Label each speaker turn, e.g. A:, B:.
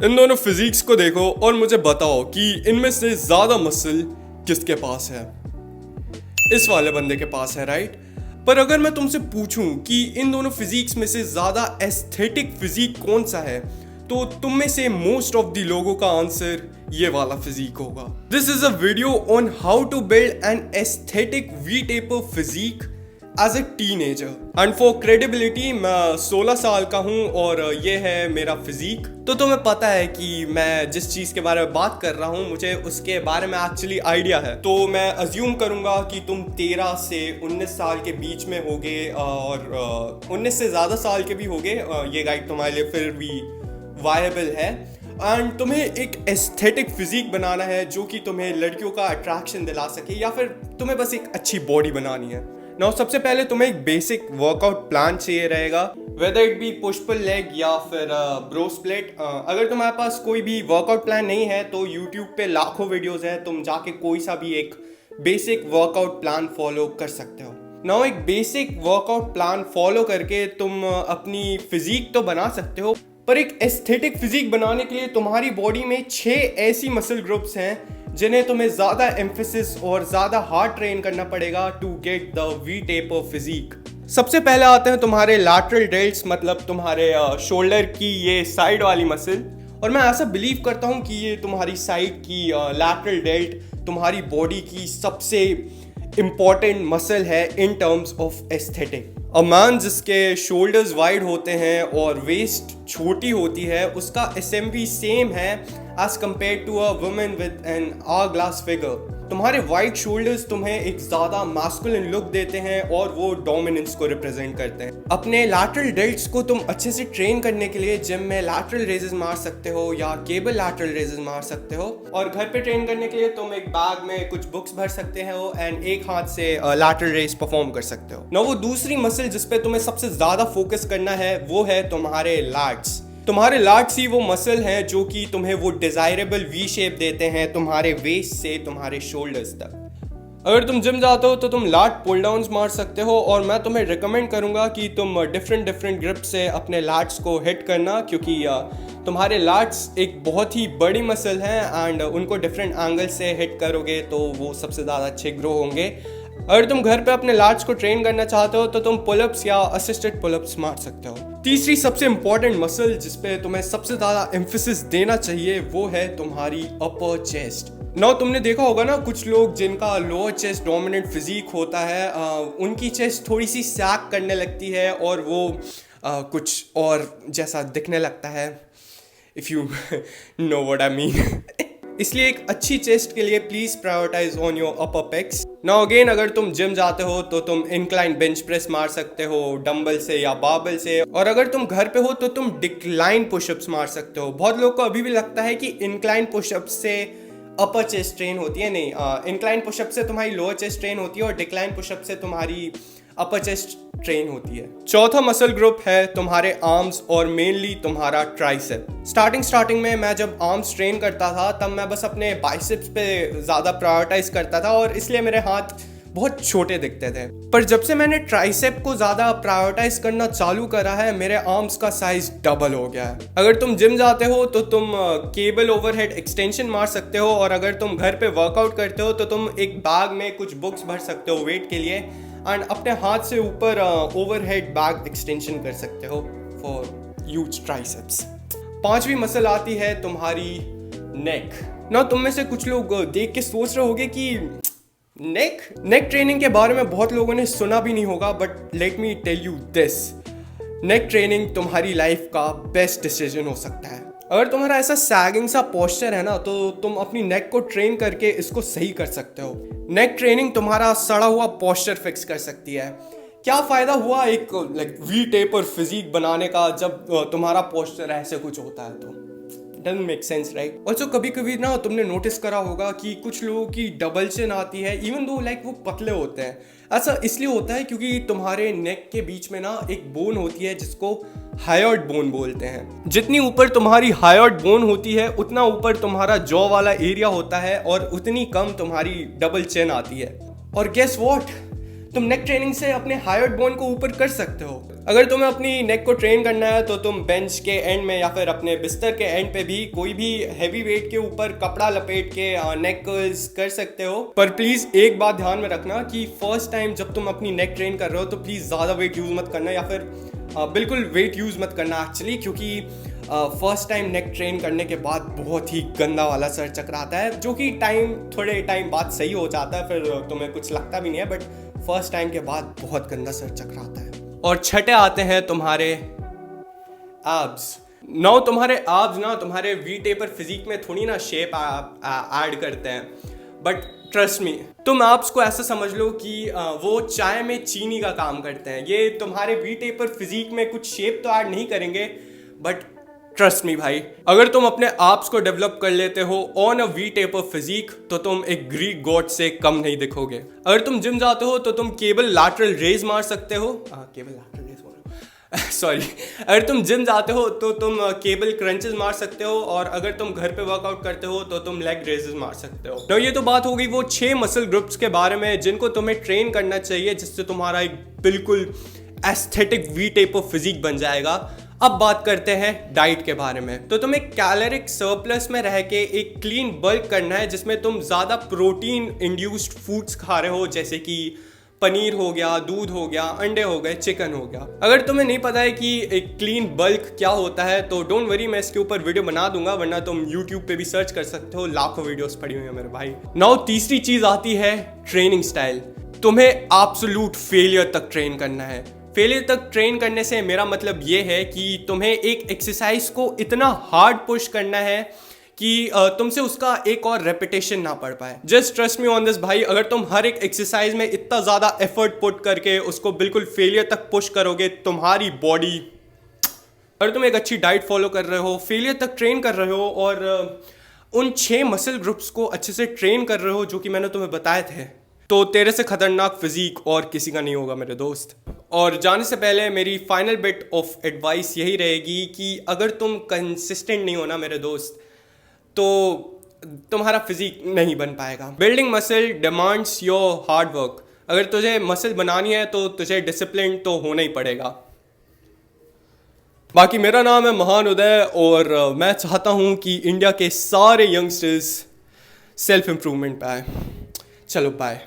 A: इन दोनों फिजिक्स को देखो और मुझे बताओ कि इनमें से ज्यादा मसल किसके पास है। इस वाले बंदे के पास है, राइट। पर अगर मैं तुमसे पूछूं कि इन दोनों फिजिक्स में से ज्यादा एस्थेटिक फिजिक कौन सा है, तो तुम में से मोस्ट ऑफ द लोगों का आंसर ये वाला फिजिक होगा। This is a video on how to build an aesthetic V taper physique as a teenager and for credibility मैं 16 साल का हूँ और ये है मेरा फिजिक। तो तुम्हें पता है कि मैं जिस चीज़ के बारे में बात कर रहा हूँ मुझे उसके बारे में एक्चुअली आइडिया है। तो मैं अज्यूम करूँगा कि तुम 13 से 19 साल के बीच में होगे और 19 से ज़्यादा साल के भी होगे। ये गाइड तुम्हारे लिए फिर भी वायबल है। एंड तुम्हें एक एस्थेटिक फिजिक बनाना है जो कि तुम्हें लड़कियों का अट्रैक्शन दिला सके, या फिर तुम्हें बस एक अच्छी बॉडी बनानी है। नाउ सबसे पहले तुम्हें एक बेसिक वर्कआउट प्लान चाहिए रहेगा, whether it be push pull leg या फिर ब्रो स्प्लिट। अगर तुम्हारे पास कोई भी वर्कआउट प्लान नहीं है तो यूट्यूब पे लाखों वीडियोस हैं, तुम जाके कोई सा भी एक बेसिक वर्कआउट प्लान फॉलो कर सकते हो। नाउ एक बेसिक वर्कआउट प्लान फॉलो करके तुम अपनी फिजिक तो बना सकते हो, पर एक एस्थेटिक फिजिक बनाने के लिए तुम्हारी बॉडी में 6 ऐसी मसल ग्रुप्स हैं जिन्हें तुम्हें ज्यादा एम्फेसिस और ज्यादा हार्ड ट्रेन करना पड़ेगा to get the V taper physique. सबसे पहले आते हैं तुम्हारे लैटरल डेल्ट्स, मतलब तुम्हारे शोल्डर की ये साइड वाली मसल। और मैं ऐसा बिलीव करता हूँ कि ये तुम्हारी साइड की लैटरल डेल्ट तुम्हारी बॉडी की सबसे इंपॉर्टेंट मसल है in terms of aesthetic. A man जिसके शोल्डर्स वाइड होते हैं और वेस्ट छोटी होती है उसका एसएमवी सेम है as compare to a woman with an hourglass figure. तुम्हारे वाइड शोल्डर्स तुम्हें एक ज्यादा मास्कुलिन लुक देते हैं और वो डोमिनेंस को रिप्रेजेंट करते हैं। अपने लैटरल डेल्ट्स को तुम अच्छे से ट्रेन करने के लिए जिम में लैटरल रेजेस मार सकते हो या केबल लैटरल रेजेस मार सकते हो, और घर पे ट्रेन करने के लिए तुम एक बैग में कुछ बुक्स भर सकते हो एंड एक हाथ से लैटरल रेस परफॉर्म कर सकते हो। ना वो दूसरी मसल जिस पे तुम्हें सबसे ज्यादा फोकस करना है वो है तुम्हारे लैट्स। तुम्हारे लैट्स ही वो मसल हैं जो कि तुम्हें वो डिजायरेबल वी शेप देते हैं तुम्हारे वेस्ट से तुम्हारे शोल्डर्स तक। अगर तुम जिम जाते हो तो तुम लैट पुल डाउन्स मार सकते हो, और मैं तुम्हें रिकमेंड करूंगा कि तुम डिफरेंट ग्रिप से अपने लैट्स को हिट करना, क्योंकि तुम्हारे लैट्स एक बहुत ही बड़ी मसल है एंड उनको डिफरेंट एंगल से हिट करोगे तो वो सबसे ज़्यादा अच्छे ग्रो होंगे। अगर तुम घर पे अपने लैट्स को ट्रेन करना चाहते हो तो तुम पुलअप्स या असिस्टेड पुलअप्स मार सकते हो। तीसरी सबसे इंपॉर्टेंट मसल जिस पे तुम्हें सबसे ज्यादा एम्फेसिस देना चाहिए वो है तुम्हारी अपर चेस्ट। नाउ तुमने देखा होगा ना, कुछ लोग जिनका लोअर चेस्ट डोमिनेंट फिजिक होता है उनकी चेस्ट थोड़ी सी सैग करने लगती है और वो कुछ और जैसा दिखने लगता है, if you know what I mean. इसलिए एक अच्छी चेस्ट के लिए please prioritize on your upper pecs. Now again अगर तुम जिम जाते हो तो तुम इंक्लाइन बेंच प्रेस मार सकते हो डंबल से या बारबेल से, और अगर तुम घर पे हो तो तुम डिक्लाइन पुशअप्स मार सकते हो। बहुत लोग को अभी भी लगता है कि इंक्लाइन पुशअप्स से अपर चेस्ट ट्रेन होती है, नहीं, इंक्लाइन पुशअप से तुम्हारी लोअर चेस्ट ट्रेन होती है और डिक्लाइन पुशअप से तुम्हारी अपर चेस्ट ट्रेन होती है। चौथा मसल ग्रुप है तुम्हारे आर्म्स और मेनली तुम्हारा ट्राइसेप। स्टार्टिंग में मैं जब आर्म्स ट्रेन करता था तब मैं बस अपने बाइसेप्स पे ज़्यादा प्रायोरिटाइज करता था और इसलिए मेरे हाथ बहुत छोटे दिखते थे। पर जब से मैंने ट्राइसेप को ज़्यादा प्रायोरिटाइज करना चालू करा है मेरे आर्म्स का साइज डबल हो गया है। अगर तुम जिम जाते हो तो तुम केबल ओवरहेड एक्सटेंशन मार सकते हो, और अगर तुम घर पे वर्कआउट करते हो तो तुम एक बैग में कुछ बुक्स भर सकते हो वेट के लिए एंड अपने हाथ से ऊपर ओवरहेड बैग एक्सटेंशन कर सकते हो फॉर ह्यूज ट्राइसेप्स। पांचवी मसल आती है तुम्हारी नेक। ना तुम में से कुछ लोग देख के सोच रहे होगे कि नेक ट्रेनिंग के बारे में बहुत लोगों ने सुना भी नहीं होगा, but let me tell you this, neck training तुम्हारी लाइफ का बेस्ट डिसीजन हो सकता है। अगर तुम्हारा ऐसा सैगिंग सा पोस्चर है ना तो तुम अपनी नेक को ट्रेन करके इसको सही कर सकते हो। नेक ट्रेनिंग तुम्हारा सड़ा हुआ पोस्चर फिक्स कर सकती है। क्या फायदा हुआ एक वी टेपर फिजिक बनाने का जब तुम्हारा पोस्चर ऐसे कुछ होता है, तो doesn't make sense, right. Also कभी कभी ना तुमने नोटिस करा होगा कि कुछ लोगों की डबल चिन आती है इवन दो वो पतले होते हैं। ऐसा इसलिए होता है क्योंकि तुम्हारे नेक के बीच में ना एक बोन होती है जिसको हायोइड बोन बोलते हैं। जितनी ऊपर तुम्हारी हायोइड बोन होती है उतना ऊपर तुम्हारा जॉ वाला एरिया होता है और उतनी कम तुम्हारी डबल चिन आती है। और गेस व्हाट, तुम नेक ट्रेनिंग से अपने हायर्ड बोन को ऊपर कर सकते हो। अगर तुम्हें अपनी नेक को ट्रेन करना है तो तुम बेंच के एंड में या फिर अपने बिस्तर के एंड पे भी कोई भी हैवी वेट के ऊपर कपड़ा लपेट के नेक कर्ल्स कर सकते हो। पर प्लीज एक बात ध्यान में रखना कि फर्स्ट टाइम जब तुम अपनी नेक ट्रेन कर रहे हो तो प्लीज ज्यादा वेट यूज मत करना, या फिर बिल्कुल वेट यूज मत करना एक्चुअली, क्योंकि फर्स्ट टाइम नेक ट्रेन करने के बाद बहुत ही गंदा वाला सर चकराता है, जो कि थोड़े टाइम बाद सही हो जाता है, फिर तुम्हें कुछ लगता भी नहीं है, बट फर्स्ट टाइम के बाद बहुत गंदा सर चकराता है। और छठे आते हैं तुम्हारे एब्स। नाउ तुम्हारे एब्स ना तुम्हारे वी टेपर फिजिक में थोड़ी ना शेप ऐड करते हैं, बट ट्रस्ट मी, तुम एब्स को ऐसा समझ लो कि वो चाय में चीनी का काम करते हैं। ये तुम्हारे वी टेपर फिजिक में कुछ शेप तो ऐड नहीं करेंगे, बट ट्रस्ट मी भाई, अगर तुम अपने एब्स को डेवलप कर लेते हो on a V taper physique तो तुम एक ग्रीक गॉड से कम नहीं दिखोगे। अगर तुम जिम जाते हो तो तुम केबल लैटरल रेज मार सकते हो, केबल लैटरल रेज सॉरी, अगर तुम जिम जाते हो तो तुम केबल क्रंचेस मार सकते हो, और अगर तुम घर पे वर्कआउट करते हो तो तुम लेग रेजेस मार सकते हो। तो ये तो बात हो गई वो 6 मसल ग्रुप्स के बारे में जिनको तुम्हें ट्रेन करना चाहिए, जिससे तुम्हारा एक बिल्कुल एस्थेटिक वी टेपर फिजिक बन जाएगा। अब बात करते हैं डाइट के बारे में। तो तुम्हें कैलोरिक सरप्लस में रह के एक क्लीन बल्क करना है, जिसमें तुम ज़्यादा प्रोटीन इंड्यूस्ड फूड्स खा रहे हो, जैसे कि पनीर हो गया, दूध हो गया, अंडे हो गए, चिकन हो गया। अगर तुम्हें नहीं पता है कि एक क्लीन बल्क क्या होता है तो डोंट वरी, मैं इसके ऊपर वीडियो बना दूंगा, वरना तुम यूट्यूब पे भी सर्च कर सकते हो, लाखों वीडियोस पड़ी हुई है मेरे भाई। नाउ तीसरी चीज आती है ट्रेनिंग स्टाइल। तुम्हें एब्सोल्यूट फेलियर तक ट्रेन करना है। फेलियर तक ट्रेन करने से मेरा मतलब ये है कि तुम्हें एक एक्सरसाइज को इतना हार्ड पुश करना है कि तुमसे उसका एक और रेपिटेशन ना पड़ पाए। Just trust me on this भाई, अगर तुम हर एक एक्सरसाइज में इतना ज़्यादा एफर्ट पुट करके उसको बिल्कुल फेलियर तक पुश करोगे, तुम्हारी बॉडी, अगर तुम एक अच्छी डाइट फॉलो कर रहे हो, फेलियर तक ट्रेन कर रहे हो और उन 6 मसल ग्रुप्स को अच्छे से ट्रेन कर रहे हो जो कि मैंने तुम्हें बताए थे, तो तेरे से खतरनाक फिजिक और किसी का नहीं होगा मेरे दोस्त। और जाने से पहले मेरी फाइनल बिट ऑफ एडवाइस यही रहेगी कि अगर तुम कंसिस्टेंट नहीं हो ना मेरे दोस्त, तो तुम्हारा फिजिक नहीं बन पाएगा। Building muscle demands your hard work. अगर तुझे मसल बनानी है तो तुझे डिसिप्लिन तो होना ही पड़ेगा। बाकी मेरा नाम है महान उदय, और मैं चाहता हूँ कि इंडिया के सारे यंगस्टर्स सेल्फ इम्प्रूवमेंट पे आए। चलो बाय।